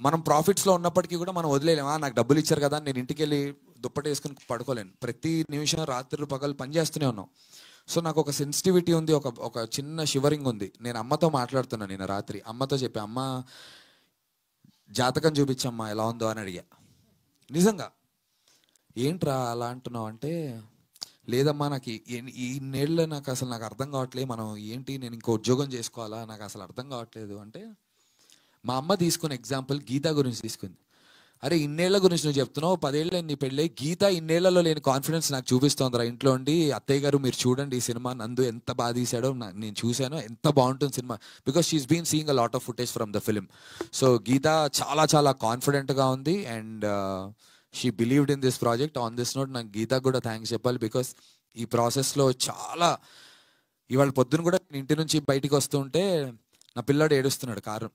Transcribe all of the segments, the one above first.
మనం ప్రాఫిట్స్లో ఉన్నప్పటికీ కూడా మనం వదిలేలేమా, నాకు డబ్బులు ఇచ్చారు కదా నేను ఇంటికి వెళ్ళి దుప్పటి వేసుకుని పడుకోలేను. ప్రతి నిమిషం రాత్రులు పగలు పని చేస్తూనే ఉన్నాం. సో నాకు ఒక సెన్సిటివిటీ ఉంది, ఒక చిన్న షివరింగ్ ఉంది. నేను అమ్మతో మాట్లాడుతున్నాను నిన్న రాత్రి. అమ్మతో చెప్పి, అమ్మ జాతకం చూపించమ్మా ఎలా ఉందో అని అడిగా. నిజంగా ఏంట్రా అలా అంటున్నావు అంటే, లేదమ్మా నాకు ఈ నేళ్ళలో నాకు అర్థం కావట్లేదు, మనం ఏంటి నేను ఇంకో ఉద్యోగం చేసుకోవాలా, నాకు అసలు అర్థం కావట్లేదు అంటే, మా అమ్మ తీసుకున్న ఎగ్జాంపుల్ గీత గురించి తీసుకుంది. అరే ఇన్నేళ్ల గురించి నువ్వు చెప్తున్నావు, 10 ఏళ్ళు నీ పెళ్ళి, గీత ఇన్నేళ్లలో లేని కాన్ఫిడెన్స్ నాకు చూపిస్తోందిరా ఇంట్లో ఉండి. అత్తయ్య గారు మీరు చూడండి ఈ సినిమా, నందు ఎంత బాగా తీశాడో నేను చూశాను, ఎంత బాగుంటుంది cinema. Because she's been seeing a lot of footage from the film. So Geetha చాలా చాలా కాన్ఫిడెంట్గా ఉంది and she believed in this project. On this note నాకు గీత కూడా థ్యాంక్స్ చెప్పాలి. బికాస్ ఈ ప్రాసెస్లో చాలా, ఇవాళ పొద్దున కూడా ఇంటి నుంచి బయటికి వస్తుంటే నా పిల్లాడు ఏడుస్తున్నాడు కారు.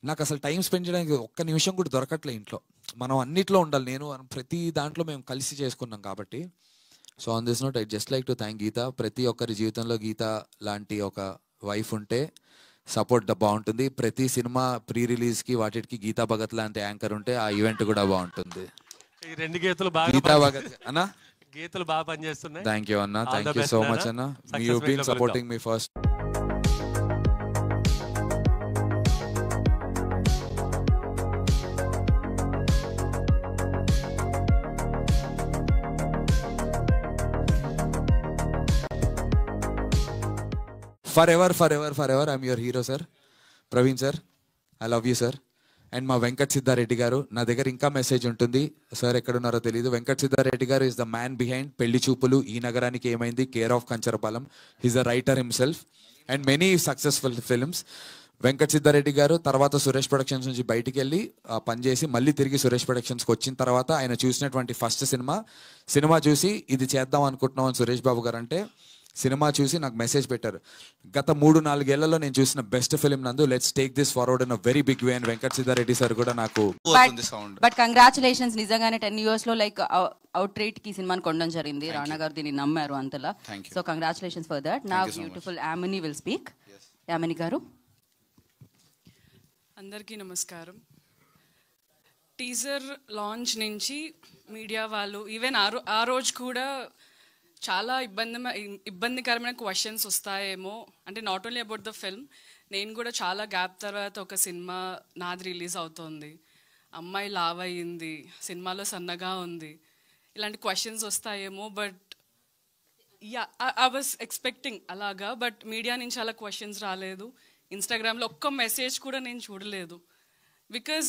నాకు అసలు టైం స్పెండ్ చేయడానికి ఒక్క నిమిషం కూడా దొరకట్లే ఇంట్లో. మనం అన్నిట్లో ఉండాలి, నేను ప్రతి దాంట్లో మేము కలిసి చేసుకున్నాం కాబట్టి. So on this note I just like to thank Geetha. ప్రతి ఒక్కరి జీవితంలో గీత లాంటి ఒక వైఫ్ ఉంటే సపోర్ట్ బాగుంటుంది. ప్రతి సినిమా ప్రీ రిలీజ్కి వాటికి గీతా భగత్ లాంటి యాంకర్ ఉంటే ఆ ఈవెంట్ కూడా బాగుంటుంది. ఈ రెండు గీతలు బాగా గీతా భగత్ అన్న, గీతలు బాగా పనిచేస్తున్నాయి. థ్యాంక్ యూ అన్న, థ్యాంక్ యూ సో మచ్ అన్న. You been supporting me first. Forever, forever, forever, I'm your hero, sir. Praveen, sir. I love you, sir. And మా వెంకట్ సిద్ధారెడ్డి గారు, నా దగ్గర ఇంకా మెసేజ్ ఉంటుంది సార్, ఎక్కడున్నారో తెలియదు. వెంకట్ సిద్ధారెడ్డి గారు ఇస్ ద మ్యాన్ బిహైండ్ పెళ్లి చూపులు, ఈ నగరానికి ఏమైంది, care of Kancharapalem. He's a writer himself and many successful films. Venkat Siddhareddy గారు తర్వాత సురేష్ ప్రొడక్షన్స్ నుంచి బయటికి వెళ్ళి పనిచేసి మళ్ళీ తిరిగి సురేష్ ప్రొడక్షన్స్కి వచ్చిన తర్వాత ఆయన చూసినటువంటి ఫస్ట్ సినిమా చూసి ఇది చేద్దాం అనుకుంటున్నాం అని సురేష్ బాబు గారు అంటే, సినిమా చూసి నాకు మెసేజ్ పెట్టారు, గత 3-4 ఏళ్లలో నేను చూసిన బెస్ట్ ఫిల్మ్ నందు, let's take this forward in a very big way. And Venkat Siddhareddy sir కూడా నాకు బట్ కంగ్రాచులేషన్స్, నిజంగానే 10 years లో లైక్ అవుట్ రేట్ కి సినిమాని కొనడం జరిగింది. రాణా గారు దీన్ని నమ్మారు అంతలా. So congratulations for that. నా beautiful Yamini will speak. Yamini garu. అందరికీ నమస్కారం. టీజర్ లాంచ్ నుంచి మీడియా వాళ్ళు ఈవెన్ ఆ రోజు కూడా చాలా ఇబ్బందికరమైన క్వశ్చన్స్ వస్తాయేమో, అంటే not only about the film. నేను కూడా చాలా గ్యాప్ తర్వాత ఒక సినిమా నాది రిలీజ్ అవుతోంది, అమ్మాయి లావ్ అయ్యింది, సినిమాలో సన్నగా ఉంది, ఇలాంటి క్వశ్చన్స్ వస్తాయేమో. బట్ ఐ వాజ్ ఎక్స్పెక్టింగ్ అలాగా. బట్ మీడియా నుంచి అలా క్వశ్చన్స్ రాలేదు. ఇన్స్టాగ్రామ్లో ఒక్క మెసేజ్ కూడా నేను చూడలేదు. బికాజ్